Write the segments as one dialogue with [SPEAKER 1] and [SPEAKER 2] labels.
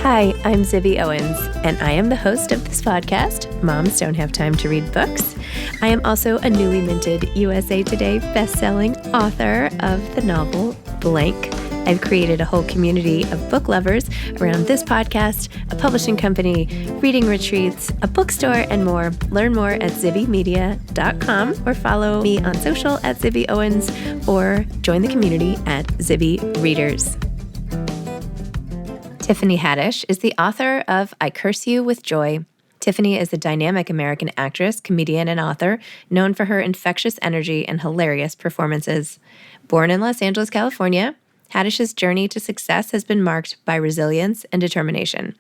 [SPEAKER 1] Hi, I'm Zibby Owens, and I am the host of this podcast, Moms Don't Have Time to Read Books. I am also a newly minted USA Today best-selling author of the novel Blank. I've created a whole community of book lovers around this podcast, a publishing company, reading retreats, a bookstore, and more. Learn more at zibbymedia.com or follow me on social at Zibby Owens or join the community at Zibby Readers. Tiffany Haddish is the author of I Curse You with Joy. Tiffany is a dynamic American actress, comedian, and author known for her infectious energy and hilarious performances. Born in Los Angeles, California, Haddish's journey to success has been marked by resilience and determination.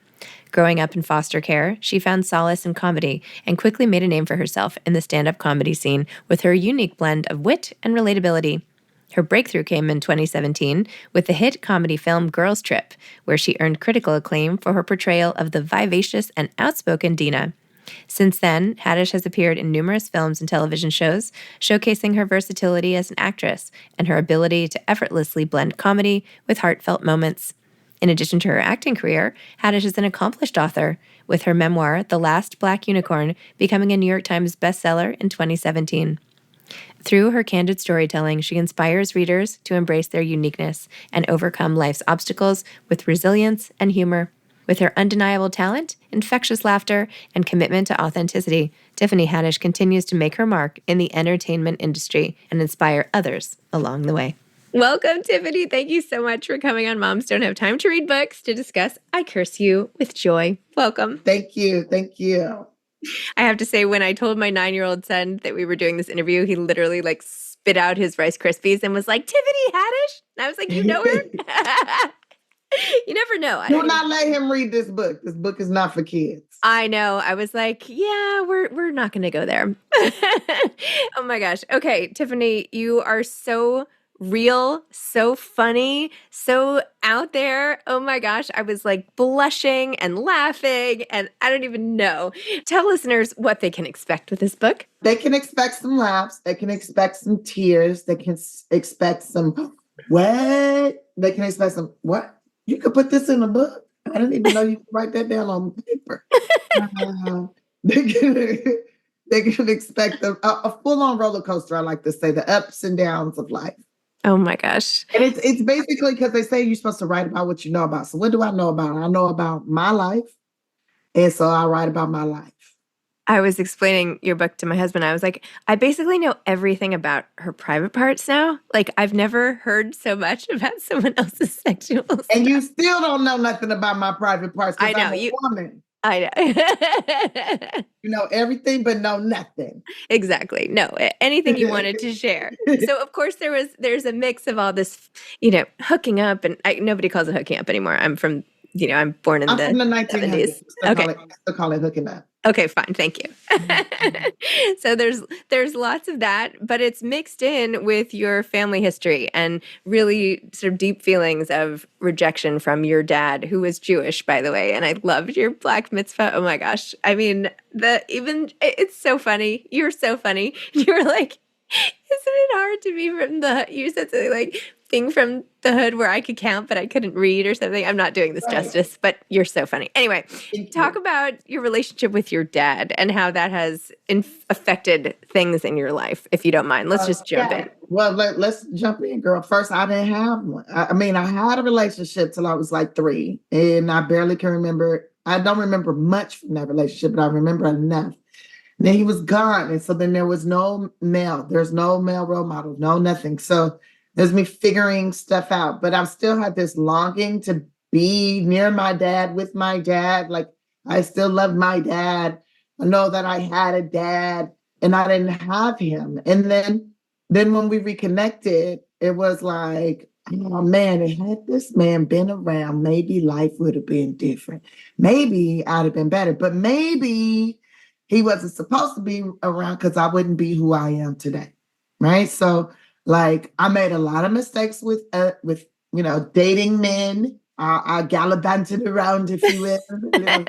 [SPEAKER 1] Growing up in foster care, she found solace in comedy and quickly made a name for herself in the stand-up comedy scene with her unique blend of wit and relatability. Her breakthrough came in 2017 with the hit comedy film Girls Trip, where she earned critical acclaim for her portrayal of the vivacious and outspoken Dina. Since then, Haddish has appeared in numerous films and television shows, showcasing her versatility as an actress and her ability to effortlessly blend comedy with heartfelt moments. In addition to her acting career, Haddish is an accomplished author, with her memoir, The Last Black Unicorn, becoming a New York Times bestseller in 2017. Through her candid storytelling, she inspires readers to embrace their uniqueness and overcome life's obstacles with resilience and humor. With her undeniable talent, infectious laughter, and commitment to authenticity, Tiffany Haddish continues to make her mark in the entertainment industry and inspire others along the way. Welcome, Tiffany. Thank you so much for coming on Moms Don't Have Time to Read Books to discuss I Curse You with Joy. Welcome.
[SPEAKER 2] Thank you. Thank you.
[SPEAKER 1] I have to say, when I told my 9-year-old son that we were doing this interview, he literally spit out his Rice Krispies and was like, Tiffany Haddish? And I was like, you know her? You never know.
[SPEAKER 2] Do not let him read this book. This book is not for kids.
[SPEAKER 1] I know. I was like, yeah, we're not going to go there. Oh my gosh. Okay, Tiffany, you are so real, so funny, so out there. Oh my gosh. I was blushing and laughing, and I don't even know. Tell listeners what they can expect with this book.
[SPEAKER 2] They can expect some laughs. They can expect some tears. They can expect some what? They can expect some what? You could put this in a book. I didn't even know you could write that down on paper. They can expect a full-on roller coaster, I like to say, the ups and downs of life.
[SPEAKER 1] Oh my gosh.
[SPEAKER 2] And it's basically because they say you're supposed to write about what you know about. So what do I know about? I know about my life. And so I write about my life.
[SPEAKER 1] I was explaining your book to my husband. I was like, I basically know everything about her private parts now. I've never heard so much about someone else's sexual stuff.
[SPEAKER 2] And you still don't know nothing about my private parts because I'm a woman.
[SPEAKER 1] I know.
[SPEAKER 2] You know everything, but know nothing.
[SPEAKER 1] Exactly. No, anything you wanted to share. So, of course, there's a mix of all this, hooking up, and nobody calls it hooking up anymore. I'm from, I'm born in
[SPEAKER 2] I'm
[SPEAKER 1] the
[SPEAKER 2] from the 1900s.
[SPEAKER 1] Okay.
[SPEAKER 2] Still call it hooking up.
[SPEAKER 1] Okay, fine. Thank you. So there's lots of that, but it's mixed in with your family history and really sort of deep feelings of rejection from your dad, who was Jewish, by the way. And I loved your Black mitzvah. Oh my gosh. I mean, it's so funny. You're so funny. You were like, isn't it hard to be from you said something like being from the hood where I could count, but I couldn't read or something. I'm not doing this justice, but you're so funny. Anyway, talk about your relationship with your dad and how that has affected things in your life, if you don't mind. Let's just jump in.
[SPEAKER 2] Well, let's jump in, girl. First, I didn't have one. I had a relationship till I was 3, and I barely can remember. I don't remember much from that relationship, but I remember enough. Then he was gone, and so then there was no male. There's no male role model, no nothing. So there's me figuring stuff out, but I still had this longing to be near my dad, with my dad. I still love my dad. I know that I had a dad and I didn't have him. And then when we reconnected, it was like, oh man, had this man been around, maybe life would have been different. Maybe I'd have been better, but maybe he wasn't supposed to be around because I wouldn't be who I am today. Right. So I made a lot of mistakes with dating men. I gallivanted around, if you will, a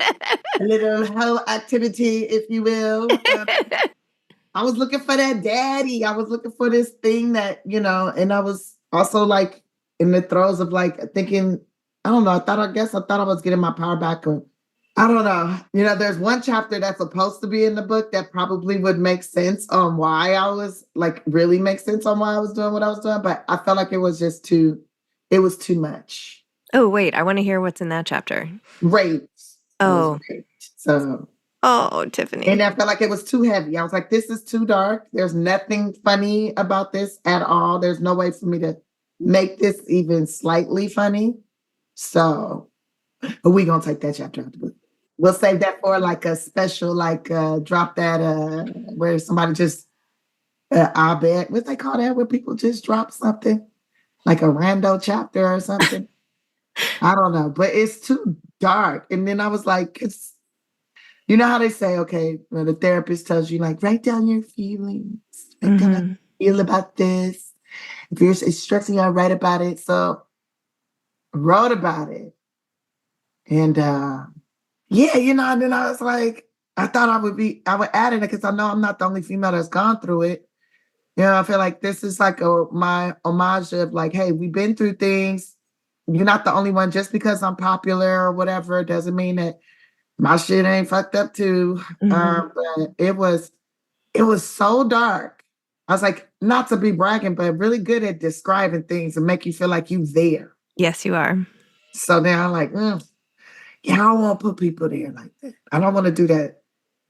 [SPEAKER 2] little hoe activity, if you will. I was looking for that daddy. I was looking for this thing that, and I was also in the throes of thinking I don't know. I thought I was getting my power back, or I don't know. There's one chapter that's supposed to be in the book that probably would make sense on why I was like really make sense on why I was doing what I was doing, but I felt like it was too much.
[SPEAKER 1] Oh, wait, I want to hear what's in that chapter.
[SPEAKER 2] Raped. I was
[SPEAKER 1] Oh,
[SPEAKER 2] raped. So,
[SPEAKER 1] oh, Tiffany.
[SPEAKER 2] and I felt like it was too heavy. I was like, this is too dark. There's nothing funny about this at all. There's no way for me to make this even slightly funny. So, but we gonna take that chapter out of the book. We'll save that for like a special, like drop that where somebody just I bet what they call that where people just drop something like a rando chapter or something. I don't know, but it's too dark. And then I was like, it's you know how they say, okay, when the therapist tells you like write down your feelings, write down how
[SPEAKER 1] Mm-hmm.
[SPEAKER 2] you feel about this. If you're it's stressing you out, write about it. So I wrote about it. And yeah, and then I was like, I thought I would add it because I know I'm not the only female that's gone through it. I feel like this is like my homage of like, hey, we've been through things. You're not the only one. Just because I'm popular or whatever doesn't mean that my shit ain't fucked up too.
[SPEAKER 1] Mm-hmm.
[SPEAKER 2] But it was so dark. I was like, not to be bragging, but really good at describing things and make you feel like you there.
[SPEAKER 1] Yes, you are.
[SPEAKER 2] So now I'm like, yeah, I don't want to put people there like that. I don't want to do that,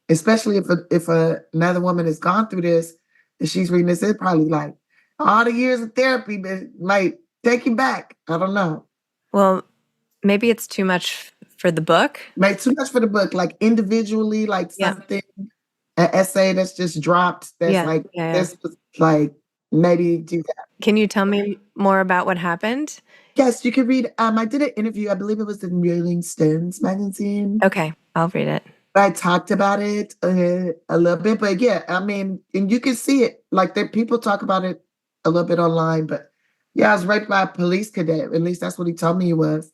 [SPEAKER 2] especially if another woman has gone through this and she's reading this. It's probably like all the years of therapy might take you back. I don't know.
[SPEAKER 1] Well, maybe it's too much for the book.
[SPEAKER 2] Maybe too much for the book, like individually, like
[SPEAKER 1] Yeah.
[SPEAKER 2] something, an essay that's just dropped. That's
[SPEAKER 1] Yeah.
[SPEAKER 2] like
[SPEAKER 1] Yeah.
[SPEAKER 2] this, was like maybe do that.
[SPEAKER 1] Can you tell me more about what happened?
[SPEAKER 2] Yes, you could read. I did an interview. I believe it was in Rolling Stones magazine.
[SPEAKER 1] Okay, I'll read it.
[SPEAKER 2] I talked about it a little bit, but yeah, I mean, and you can see it. Like there, people talk about it a little bit online, but yeah, I was raped by a police cadet. At least that's what he told me he was,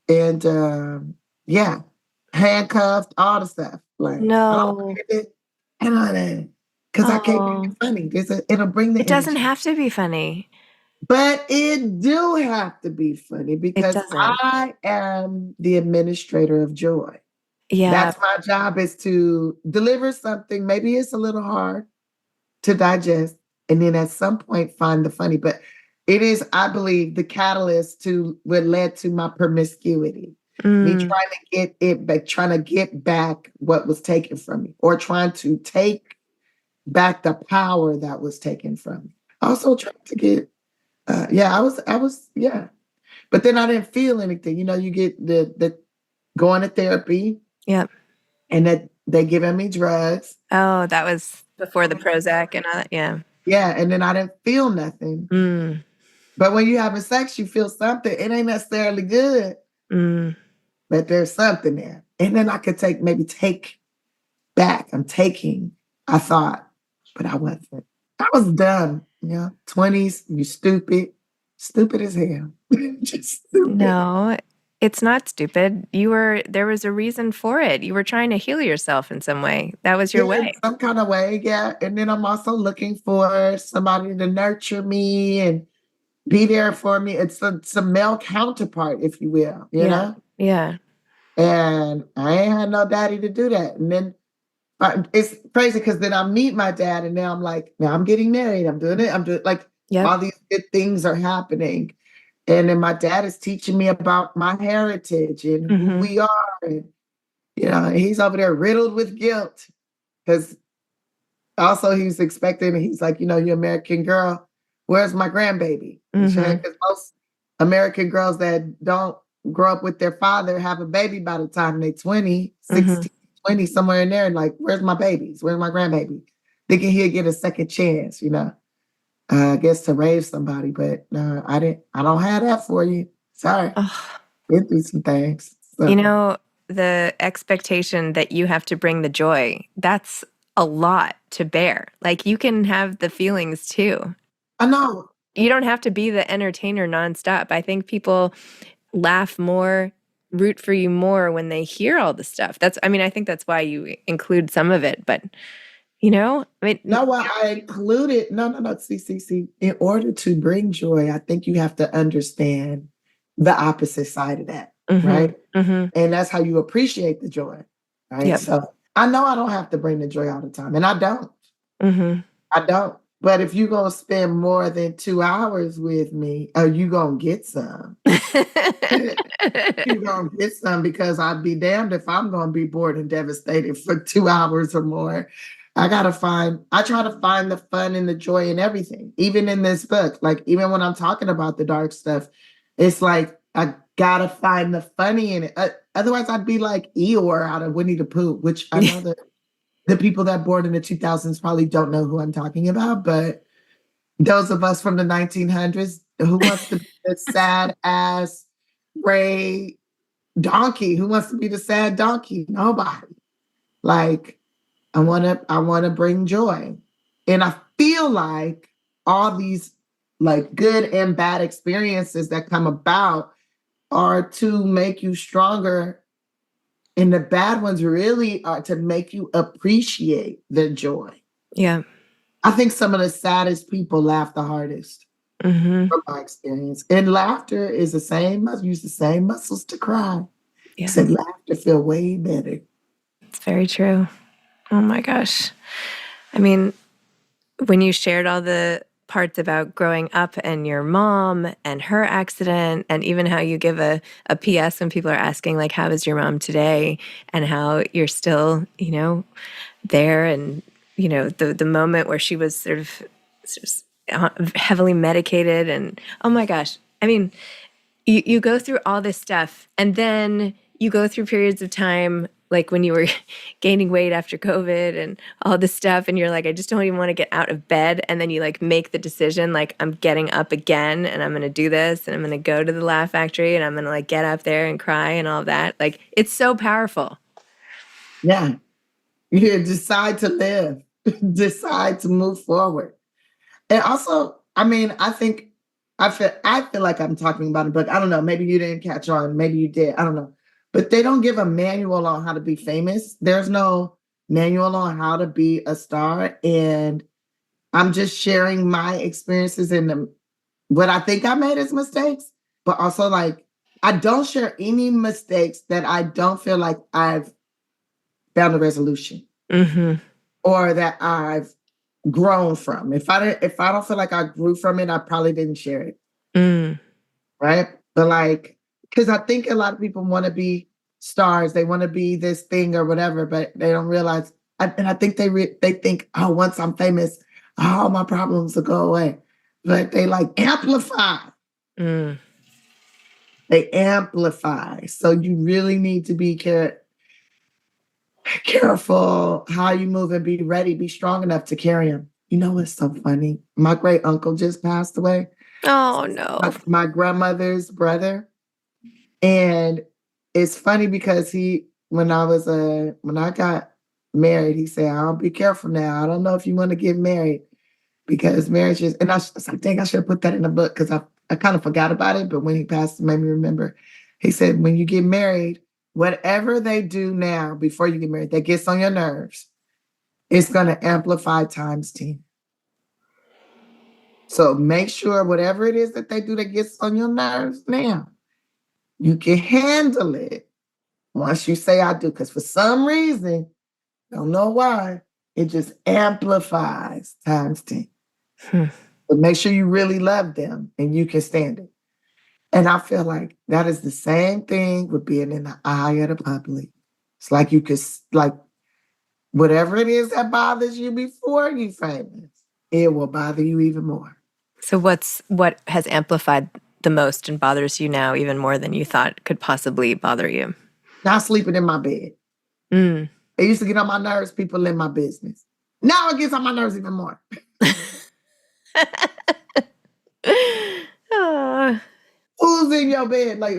[SPEAKER 2] and yeah, handcuffed, all the stuff. Like I don't
[SPEAKER 1] No.
[SPEAKER 2] want it, and because I can't make
[SPEAKER 1] Oh,
[SPEAKER 2] it funny. It'll bring the
[SPEAKER 1] it doesn't
[SPEAKER 2] energy,
[SPEAKER 1] have to be funny.
[SPEAKER 2] but it do have to be funny
[SPEAKER 1] It
[SPEAKER 2] because
[SPEAKER 1] doesn't.
[SPEAKER 2] I am the administrator of joy.
[SPEAKER 1] Yeah.
[SPEAKER 2] That's my job is to deliver something. Maybe it's a little hard to digest, and then at some point find the funny. But it is, I believe, the catalyst to what led to my promiscuity. Me
[SPEAKER 1] Mm,
[SPEAKER 2] trying to get it back, trying to get back what was taken from me, or trying to take back the power that was taken from me. Also trying to get, yeah, yeah. But then I didn't feel anything. You get the going to therapy
[SPEAKER 1] yeah.
[SPEAKER 2] and that they giving me drugs.
[SPEAKER 1] Oh, that was before the Prozac and all that. Yeah.
[SPEAKER 2] Yeah, and then I didn't feel nothing.
[SPEAKER 1] Mm,
[SPEAKER 2] But when you having sex, you feel something. It ain't necessarily good,
[SPEAKER 1] mm.
[SPEAKER 2] but there's something there. And then I could take back. I'm taking, I thought, but I wasn't. I was done. 20s, you stupid. Stupid as hell. Just stupid.
[SPEAKER 1] No, it's not stupid. There was a reason for it. You were trying to heal yourself in some way. That was your
[SPEAKER 2] Yeah, in
[SPEAKER 1] way.
[SPEAKER 2] some kind of way, yeah. And then I'm also looking for somebody to nurture me and be there for me. It's a male counterpart, if you will,
[SPEAKER 1] Yeah. Yeah.
[SPEAKER 2] And I ain't had no daddy to do that. And then it's crazy because then I meet my dad, and now I'm like, now I'm getting married. I'm doing it. I'm doing like
[SPEAKER 1] Yep.
[SPEAKER 2] all these good things are happening. And then my dad is teaching me about my heritage and who
[SPEAKER 1] Hmm.
[SPEAKER 2] we are. And, he's over there riddled with guilt because also he's expecting, he's like, you American girl, where's my grandbaby?
[SPEAKER 1] Hmm.
[SPEAKER 2] Because most American girls that don't grow up with their father have a baby by the time they're 20,
[SPEAKER 1] Hmm.
[SPEAKER 2] 16, 20, somewhere in there. And like, where's my babies? Where's my grandbaby? Thinking he'll get a second chance, I guess to raise somebody, but no, I don't have that for you. Sorry.
[SPEAKER 1] Oh,
[SPEAKER 2] Been through some things.
[SPEAKER 1] you
[SPEAKER 2] So
[SPEAKER 1] know, the expectation that you have to bring the joy, that's a lot to bear. Like you can have the feelings too.
[SPEAKER 2] I know.
[SPEAKER 1] You don't have to be the entertainer nonstop. I think people laugh more, root for you more when they hear all the stuff. I mean, I think that's why you include some of it, but I mean,
[SPEAKER 2] No, well, I included, no. See. In order to bring joy, I think you have to understand the opposite side of that,
[SPEAKER 1] Mhm.
[SPEAKER 2] right?
[SPEAKER 1] Mhm.
[SPEAKER 2] And that's how you appreciate the joy, right?
[SPEAKER 1] Yep.
[SPEAKER 2] So I know I don't have to bring the joy all the time, and I don't.
[SPEAKER 1] Mhm.
[SPEAKER 2] I don't. But if you gonna spend more than 2 hours with me, you gonna get some. You gonna get some because I'd be damned if I'm gonna be bored and devastated for 2 hours or more. I try to find the fun and the joy in everything, even in this book. Like, even when I'm talking about the dark stuff, it's like I gotta find the funny in it. Otherwise, I'd be like Eeyore out of Winnie the Pooh, which I know that the people that born in the 2000s probably don't know who I'm talking about, but those of us from the 1900s, who wants to be the sad ass gray donkey? Who wants to be the sad donkey? Nobody. Like, I want to bring joy. And I feel like all these like good and bad experiences that come about are to make you stronger. And the bad ones really are to make you appreciate the joy.
[SPEAKER 1] Yeah.
[SPEAKER 2] I think some of the saddest people laugh the hardest
[SPEAKER 1] Mhm.
[SPEAKER 2] from my experience. And laughter is the same, I use the same muscles to cry.
[SPEAKER 1] Yeah.
[SPEAKER 2] Except laughter feel way better.
[SPEAKER 1] It's very true. Oh my gosh. I mean, when you shared all the parts about growing up and your mom and her accident, and even how you give a PS when people are asking, like, how is your mom today? And how you're still, there. And, the moment where she was sort of heavily medicated. And oh my gosh. I mean, you go through all this stuff, and then you go through periods of time like when you were gaining weight after COVID and all this stuff, and you're like, I just don't even want to get out of bed. And then you like make the decision, like, I'm getting up again and I'm going to do this and I'm going to go to the Laugh Factory and I'm going to like get up there and cry and all of that. Like, it's so powerful.
[SPEAKER 2] Yeah. You decide to live, decide to move forward. And also, I mean, I feel like I'm talking about a book. I don't know. Maybe you didn't catch on. Maybe you did. I don't know. But they don't give a manual on how to be famous. There's no manual on how to be a star. And I'm just sharing my experiences and what I think I made as mistakes, but also like I don't share any mistakes that I don't feel like I've found a resolution
[SPEAKER 1] Mm-hmm.
[SPEAKER 2] or that I've grown from. If I don't feel like I grew from it, I probably didn't share it.
[SPEAKER 1] Mm.
[SPEAKER 2] Right. But like, because I think a lot of people want to be stars, they want to be this thing or whatever, but they don't realize. And I think they think, oh, once I'm famous, all my problems will go away. But they like amplify.
[SPEAKER 1] Mm.
[SPEAKER 2] They amplify. So you really need to be careful how you move and be ready, be strong enough to carry them. You know what's so funny? My great uncle just passed away.
[SPEAKER 1] Oh no.
[SPEAKER 2] My grandmother's brother. And it's funny because when I got married, he said, I'll be careful now. I don't know if you want to get married because marriage is, and I was like, dang, I should have put that in the book because I kind of forgot about it. But when he passed, it made me remember. He said, when you get married, whatever they do now before you get married that gets on your nerves, it's going to amplify times 10. So make sure whatever it is that they do that gets on your nerves now, you can handle it once you say I do, because for some reason, don't know why, it just amplifies times 10.
[SPEAKER 1] Hmm.
[SPEAKER 2] But make sure you really love them and you can stand it. And I feel like that is the same thing with being in the eye of the public. It's like you could, like, whatever it is that bothers you before you famous, it will bother you even more.
[SPEAKER 1] So what has amplified the most and bothers you now even more than you thought could possibly bother you?
[SPEAKER 2] Not sleeping in my bed.
[SPEAKER 1] Mm.
[SPEAKER 2] It used to get on my nerves, people in my business. Now it gets on my nerves even more.
[SPEAKER 1] Ah.
[SPEAKER 2] Who's in your bed? Like,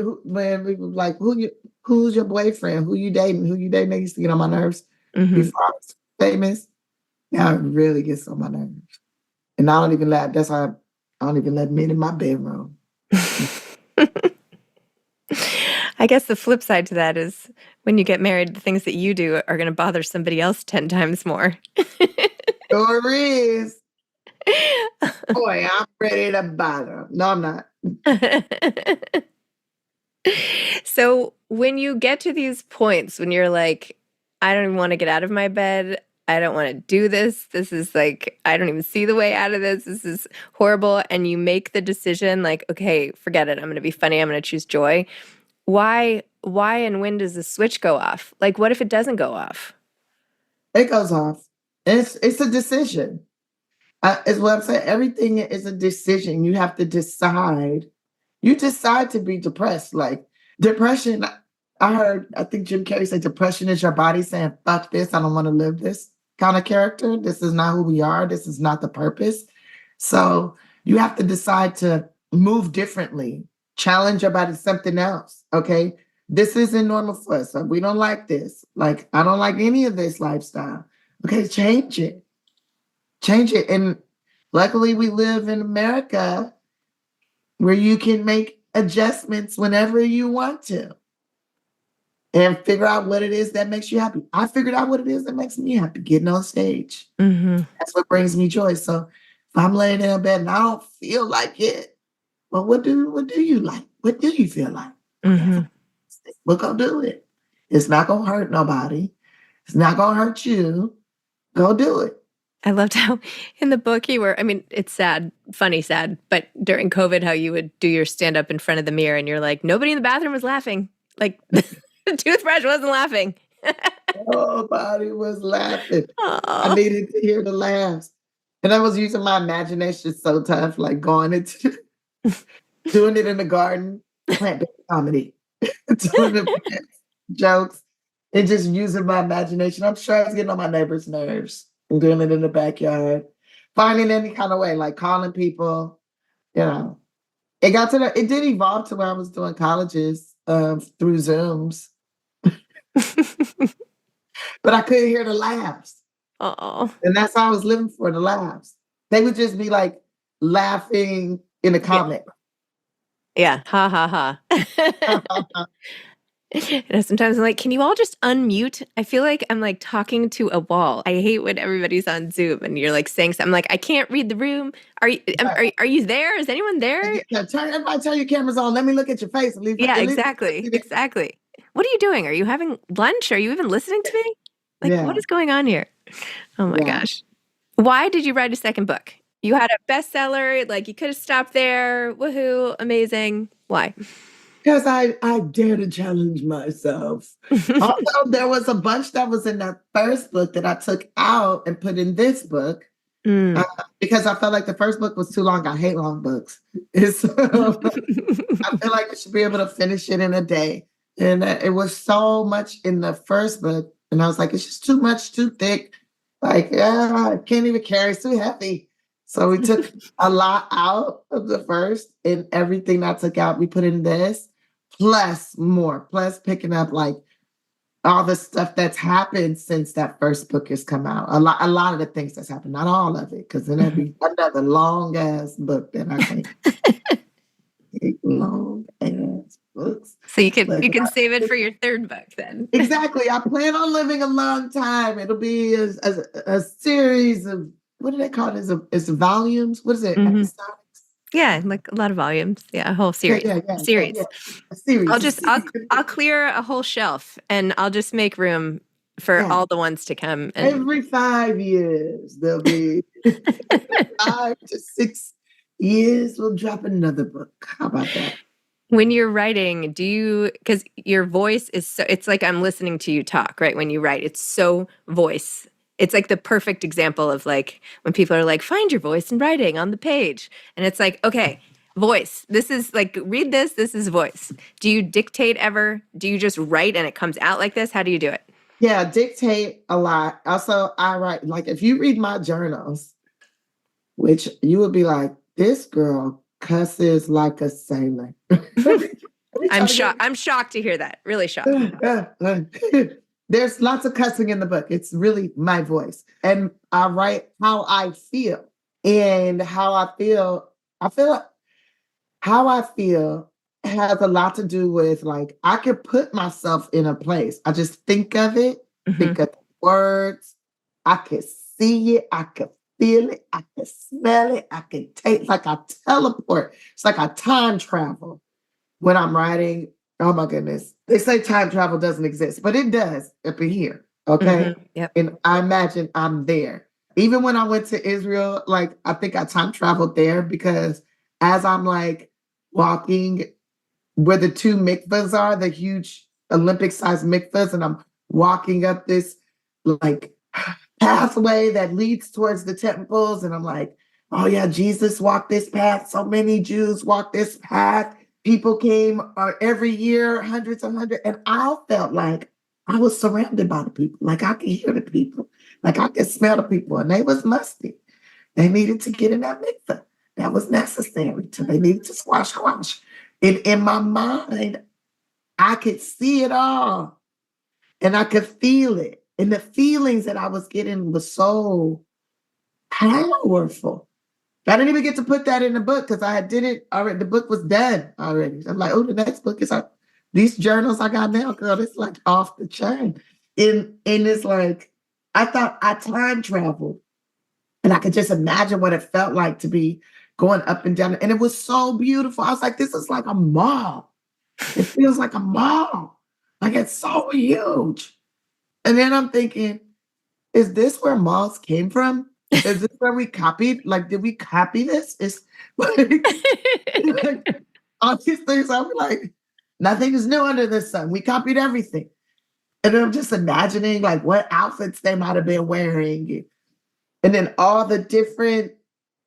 [SPEAKER 2] who's your boyfriend? Who you dating? Who you dating? They used to get on my nerves
[SPEAKER 1] Mhm.
[SPEAKER 2] before I was famous. Now it really gets on my nerves. And I don't even let, that's why I don't even let men in my bedroom.
[SPEAKER 1] I guess the flip side to that is when you get married, the things that you do are going to bother somebody else 10 times more.
[SPEAKER 2] Sure is. Boy, I'm ready to bother 'em. No, I'm not.
[SPEAKER 1] So when you get to these points when you're like, I don't even want to get out of my bed. I don't want to do this. This is like, I don't even see the way out of this. This is horrible. And you make the decision like, okay, forget it. I'm going to be funny. I'm going to choose joy. Why and when does the switch go off? Like, what if it doesn't go off?
[SPEAKER 2] It goes off. It's a decision. Is what I'm saying. Everything is a decision. You have to decide. You decide to be depressed. Like depression, I think Jim Carrey said depression is your body saying, fuck this, I don't want to live this kind of character. This is not who we are. This is not the purpose. So you have to decide to move differently, challenge your body to something else. Okay. This isn't normal for us. We don't like this. Like, I don't like any of this lifestyle. Okay, change it. Change it. And luckily we live in America where you can make adjustments whenever you want to and figure out what it is that makes you happy. I figured out what it is that makes me happy, getting on stage.
[SPEAKER 1] Mm-hmm.
[SPEAKER 2] That's what brings me joy. So if I'm laying in bed and I don't feel like it, well, what do you like? What do you feel like?
[SPEAKER 1] Mm-hmm.
[SPEAKER 2] Okay, we're going to do it. It's not going to hurt nobody. It's not going to hurt you. Go do it.
[SPEAKER 1] I loved how in the book I mean, it's sad, funny, sad, but during COVID, how you would do your stand up in front of the mirror and you're like, nobody in the bathroom was laughing. Like the toothbrush wasn't laughing.
[SPEAKER 2] Nobody was laughing. I
[SPEAKER 1] Aw.
[SPEAKER 2] needed to hear the laughs. And I was using my imagination so tough, like going into doing it in the garden, plant-based comedy, doing the jokes, and just using my imagination. I'm sure I was getting on my neighbors' nerves and doing it in the backyard, finding any kind of way, like calling people, you know. It did evolve to where I was doing colleges through Zooms, but I couldn't hear the laughs.
[SPEAKER 1] Oh.
[SPEAKER 2] And that's how I was living for the laughs. They would just be like laughing in the
[SPEAKER 1] Yeah.
[SPEAKER 2] comment.
[SPEAKER 1] Yeah. Ha ha ha. And sometimes I'm like, can you all just unmute? I feel like I'm like talking to a wall. I hate when everybody's on Zoom and you're like saying something. I'm like, I can't read the room. Are you there? Is anyone there?
[SPEAKER 2] Everybody turn your cameras on. Let me look at your face.
[SPEAKER 1] Yeah,
[SPEAKER 2] At least
[SPEAKER 1] exactly. Exactly. What are you doing? Are you having lunch? Are you even listening to me? Like, what
[SPEAKER 2] yeah,
[SPEAKER 1] is going on here? Oh my
[SPEAKER 2] yeah.
[SPEAKER 1] gosh. Why did you write a second book? You had a bestseller, like you could have stopped there. Woohoo, amazing. Why?
[SPEAKER 2] Because I dare to challenge myself. Although there was a bunch that was in that first book that I took out and put in this book
[SPEAKER 1] Mm.
[SPEAKER 2] because I felt like the first book was too long. I hate long books. And so I feel like I should be able to finish it in a day. And it was so much in the first book. And I was like, it's just too much, too thick. Like, I can't even carry. It's too heavy. So we took a lot out of the first, and everything that I took out, we put in this, plus more, plus picking up like all the stuff that's happened since that first book has come out. A lot of the things that's happened, not all of it, because then that'd be another long ass book that I can't take long ass books.
[SPEAKER 1] So you can
[SPEAKER 2] But
[SPEAKER 1] you can save it for your third book then.
[SPEAKER 2] exactly, I plan on living a long time. It'll be a series of what do they call it? Is it volumes? What is it?
[SPEAKER 1] Mhm.
[SPEAKER 2] Episodics?
[SPEAKER 1] Yeah, like a lot of volumes. Yeah, a whole
[SPEAKER 2] Yeah,
[SPEAKER 1] series.
[SPEAKER 2] yeah, yeah, yeah,
[SPEAKER 1] Series.
[SPEAKER 2] yeah. A series.
[SPEAKER 1] I'll
[SPEAKER 2] A
[SPEAKER 1] just
[SPEAKER 2] series.
[SPEAKER 1] I'll clear a whole shelf and I'll just make room for
[SPEAKER 2] Yeah.
[SPEAKER 1] all the ones to come and
[SPEAKER 2] Every 5 years, there'll be 5 to 6 years, we'll drop another book. How about that?
[SPEAKER 1] when you're writing, do you because your voice is so it's like I'm listening to you talk, right? When you write, it's so voice. It's like the perfect example of like when people are like, find your voice in writing on the page. And it's like, okay, voice. This is like read this, this is voice. Do you dictate ever? Do you just write and it comes out like this? How do you do it?
[SPEAKER 2] Yeah, dictate a lot. Also, I write, like, if you read my journals, which you would be like, this girl cusses like a sailor. We
[SPEAKER 1] I'm
[SPEAKER 2] try to
[SPEAKER 1] shocked. I'm shocked to hear that. Really shocked.
[SPEAKER 2] There's lots of cussing in the book. It's really my voice. And I write how I feel. And I feel how I feel has a lot to do with like I could put myself in a place. I just think of it,
[SPEAKER 1] Mhm.
[SPEAKER 2] think of the words. I could see it, I could feel it, I could smell it, I could taste like I teleport. It's like I time travel when I'm writing Oh my goodness. They say time travel doesn't exist, but it does up in here. Okay.
[SPEAKER 1] Yep.
[SPEAKER 2] And I imagine I'm there. Even when I went to Israel, like I think I time traveled there because as I'm like walking where the two mikvahs are, the huge Olympic sized mikvahs, and I'm walking up this like pathway that leads towards the temples. And I'm like, oh yeah, Jesus walked this path. So many Jews walked this path. People came every year, hundreds and hundreds. And I felt like I was surrounded by the people. Like I could hear the people. Like I could smell the people. And they was musty. They needed to get in that mikvah. That was necessary. They needed to squash. And in my mind, I could see it all and I could feel it. And the feelings that I was getting was so powerful. I didn't even get to put that in the book because I did it already. The book was done already. I'm like, oh, the next book is these journals I got now, girl. It's like off the chain. And it's like, I thought I time traveled and I could just imagine what it felt like to be going up and down. And it was so beautiful. I was like, this is like a mall. It feels like a mall. Like it's so huge. And then I'm thinking, is this where malls came from? Is this where we copied? Like, did we copy this? It's like all these things. I'm like, nothing is new under the sun. We copied everything. And then I'm just imagining like what outfits they might have been wearing. And then all the different,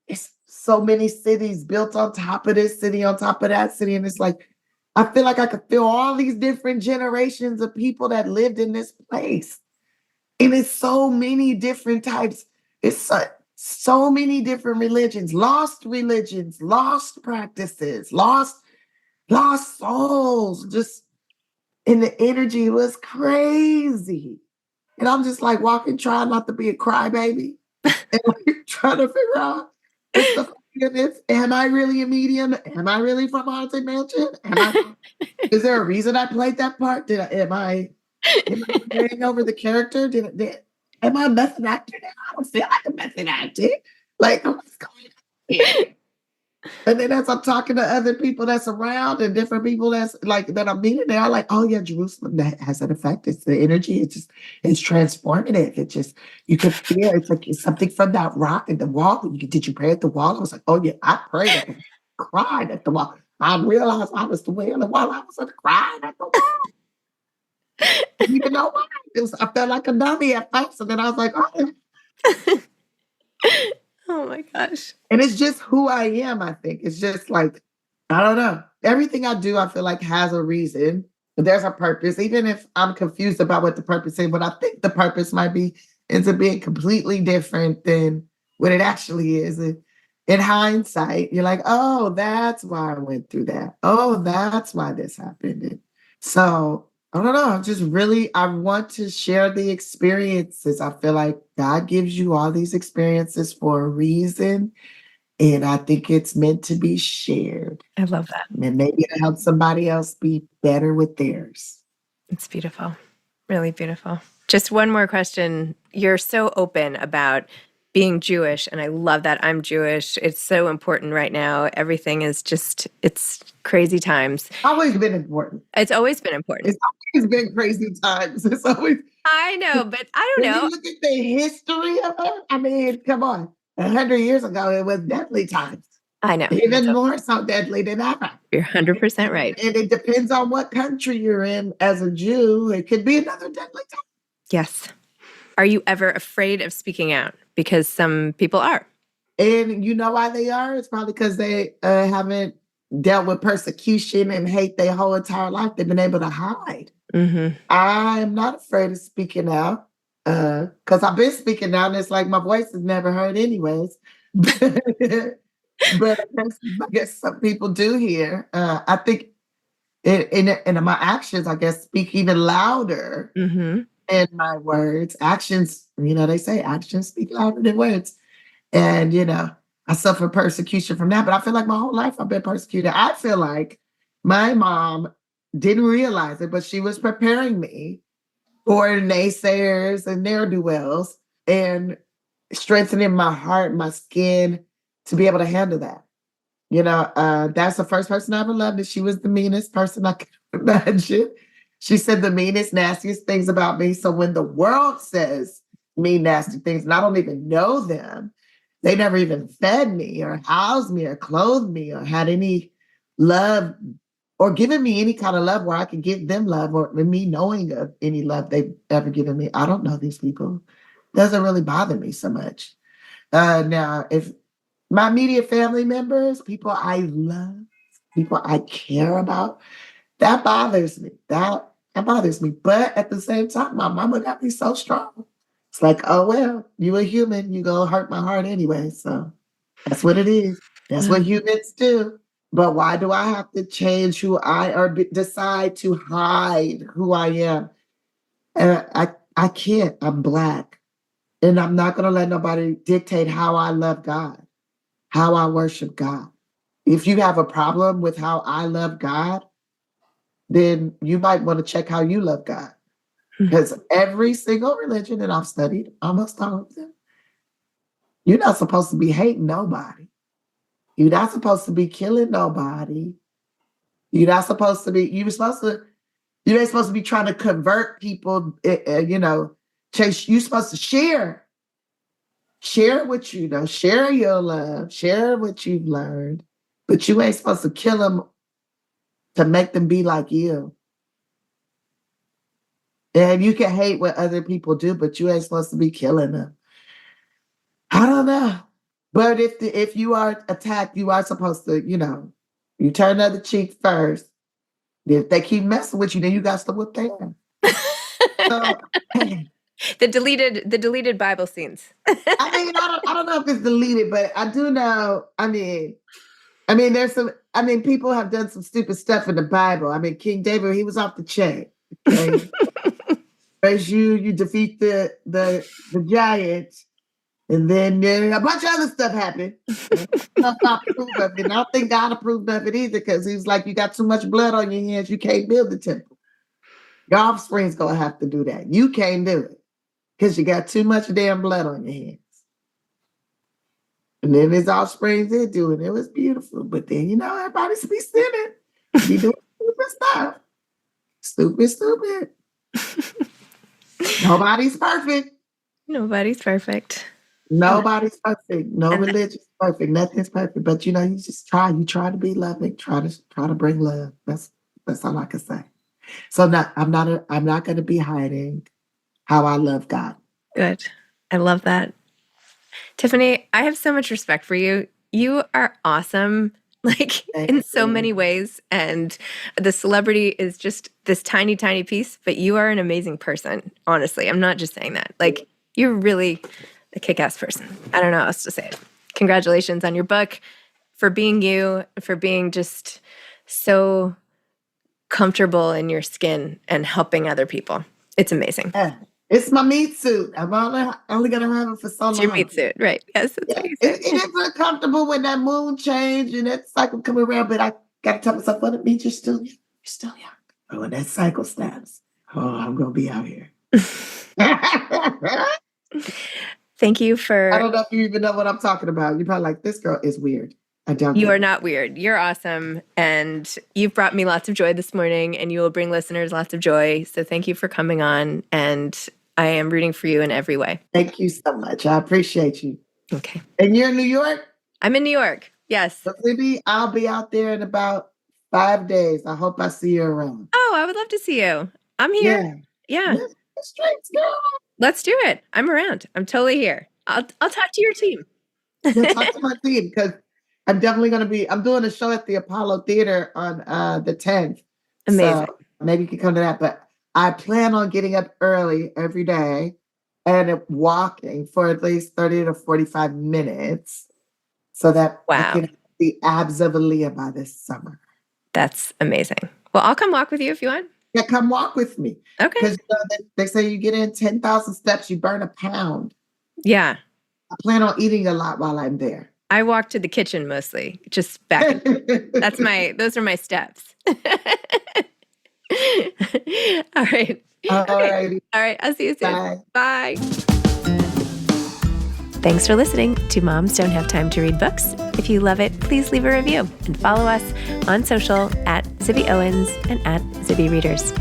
[SPEAKER 2] it's so many cities built on top of this city, on top of that city. And it's like, I feel like I could feel all these different generations of people that lived in this place. And it's so many different types. It's so many different religions, lost practices, lost souls. Just and the energy was crazy. And I'm just like walking, trying not to be a crybaby, and like, trying to figure out am I really a medium? Am I really from Haunted Mansion? Is there a reason I played that part? Am I carrying over the character? Am I a method actor now? I don't feel like a method actor. Like, what's going on here? And then as I'm talking to other people that's around and different people that's like that I'm meeting, they're like, oh yeah, Jerusalem, that has an effect. It's the energy, it's transformative. It just you could feel it's like it's something from that rock and the wall. Did you pray at the wall? I was like, oh yeah, I prayed at the cried at the wall. I realized I was the way on the wall. I was like crying at the wall. Didn't even know why. I felt like a dummy at first, and then I was like, oh.
[SPEAKER 1] Oh my gosh.
[SPEAKER 2] And it's just who I am, I think. It's just like, I don't know. Everything I do, I feel like has a reason. There's a purpose, even if I'm confused about what the purpose is, but I think the purpose might be into being completely different than what it actually is. And in hindsight, you're like, oh, that's why I went through that. Oh, that's why this happened. And so I don't know. I want to share the experiences. I feel like God gives you all these experiences for a reason. And I think it's meant to be shared.
[SPEAKER 1] I love that.
[SPEAKER 2] And maybe it'll help somebody else be better with theirs.
[SPEAKER 1] It's beautiful. Really beautiful. Just one more question. You're so open about being Jewish, and I love that. I'm Jewish. It's so important right now. Everything is just, it's crazy times.
[SPEAKER 2] Always been important.
[SPEAKER 1] It's always been important.
[SPEAKER 2] It's always been crazy times. It's always.
[SPEAKER 1] I know, but I don't know.
[SPEAKER 2] When you look at the history of it, I mean, come on. 100 years ago, it was deadly times.
[SPEAKER 1] I know.
[SPEAKER 2] Even more so deadly than ever.
[SPEAKER 1] You're 100% right.
[SPEAKER 2] And it depends on what country you're in as a Jew. It could be another deadly time.
[SPEAKER 1] Yes. Are you ever afraid of speaking out? Because some people are.
[SPEAKER 2] And you know why they are? It's probably because they haven't dealt with persecution and hate their whole entire life. They've been able to hide.
[SPEAKER 1] Mm-hmm.
[SPEAKER 2] I'm not afraid of speaking out because I've been speaking out and it's like my voice is never heard anyways. But I guess some people do hear. I think in my actions, I guess, speak even louder in my words. Actions, they say actions speak louder than words. And, I suffer persecution from that. But I feel like my whole life I've been persecuted. I feel like my mom didn't realize it, but she was preparing me for naysayers and ne'er-do-wells and strengthening my heart, my skin to be able to handle that. That's the first person I ever loved, and she was the meanest person I could Imagine. She said the meanest, nastiest things about me. So when the world says mean, nasty things, and I don't even know them, they never even fed me or housed me or clothed me or had any love or given me any kind of love where I could give them love or me knowing of any love they've ever given me. I don't know these people. Doesn't really bother me so much. Now, if my immediate family members, people I love, people I care about, that bothers me. That bothers me. But at the same time, my mama got me so strong. It's like, oh well, you a human, you gonna hurt my heart anyway. So that's what it is. That's what humans do. But why do I have to change who I or decide to hide who I am? And I can't. I'm Black, and I'm not gonna let nobody dictate how I love God, how I worship God. If you have a problem with how I love God, then you might want to check how you love God. Because every single religion that I've studied, almost all of them, you're not supposed to be hating nobody. You're not supposed to be killing nobody. You're not supposed to be, you ain't supposed to be trying to convert people, chase, you're supposed to share what you know, share your love, share what you've learned, but you ain't supposed to kill them to make them be like you. And you can hate what other people do, but you ain't supposed to be killing them. I don't know. But if you are attacked, you are supposed to, you turn the other cheek first. If they keep messing with you, then you got to whip their ass. So,
[SPEAKER 1] The deleted Bible scenes.
[SPEAKER 2] I don't know if it's deleted, but I do know. There's people have done some stupid stuff in the Bible. King David, he was off the chain. Okay, as you defeat the giant, and then a bunch of other stuff happened. Stuff I approve of it. And I don't think God approved of it either, because he's like, you got too much blood on your hands. You can't build the temple. Your offspring's gonna have to do that. You can't do it because you got too much damn blood on your hands. And then his offspring did do it. It was beautiful. But then, everybody's be sinning. Be doing stupid stuff. Stupid. Nobody's perfect.
[SPEAKER 1] Nobody's perfect.
[SPEAKER 2] Nobody's perfect. No religion's perfect. Nothing's perfect. But you just try. You try to be loving. Try to bring love. That's all I can say. So no, I'm not going to be hiding how I love God.
[SPEAKER 1] Good. I love that. Tiffany, I have so much respect for you. You are awesome, in so many ways. And the celebrity is just this tiny, tiny piece, but you are an amazing person. Honestly, I'm not just saying that. You're really a kick-ass person. I don't know how else to say it. Congratulations on your book, for being you, for being just so comfortable in your skin and helping other people. It's amazing.
[SPEAKER 2] Yeah. It's my meat suit. I'm only gonna have it for so long.
[SPEAKER 1] It's your meat suit, right? Yes, that's what you said.
[SPEAKER 2] It is uncomfortable when that moon change and that cycle come around, but I gotta tell myself, what it means, you're still young. You're still young. But when that cycle snaps, I'm gonna be out here.
[SPEAKER 1] Thank you for.
[SPEAKER 2] I don't know if you even know what I'm talking about. You're probably like, this girl is weird.
[SPEAKER 1] You are not weird. You're awesome. And you've brought me lots of joy this morning, and you will bring listeners lots of joy. So thank you for coming on. And I am rooting for you in every way.
[SPEAKER 2] Thank you so much. I appreciate you.
[SPEAKER 1] Okay.
[SPEAKER 2] And you're in New York?
[SPEAKER 1] I'm in New York. Yes.
[SPEAKER 2] So Zibby, I'll be out there in about 5 days. I hope I see you around.
[SPEAKER 1] Oh, I would love to see you. I'm here. Yeah.
[SPEAKER 2] Straight, girl.
[SPEAKER 1] Let's do it. I'm around. I'm totally here. I'll talk to your team.
[SPEAKER 2] Talk to my team, because I'm definitely going to be, I'm doing a show at the Apollo Theater on the 10th.
[SPEAKER 1] Amazing.
[SPEAKER 2] So maybe you can come to that. But I plan on getting up early every day and walking for at least 30 to 45 minutes so that I can have the abs of Aaliyah by this summer.
[SPEAKER 1] That's amazing. Well, I'll come walk with you if you want.
[SPEAKER 2] Yeah, come walk with me.
[SPEAKER 1] Okay.
[SPEAKER 2] Because they say you get in 10,000 steps, you burn a pound.
[SPEAKER 1] Yeah.
[SPEAKER 2] I plan on eating a lot while I'm there.
[SPEAKER 1] I walk to the kitchen mostly, just back. Those are my steps. All right.
[SPEAKER 2] All right.
[SPEAKER 1] All right. I'll see you soon.
[SPEAKER 2] Bye.
[SPEAKER 1] Bye. Thanks for listening to Moms Don't Have Time to Read Books. If you love it, please leave a review and follow us on social at Zibby Owens and at Zibby Readers.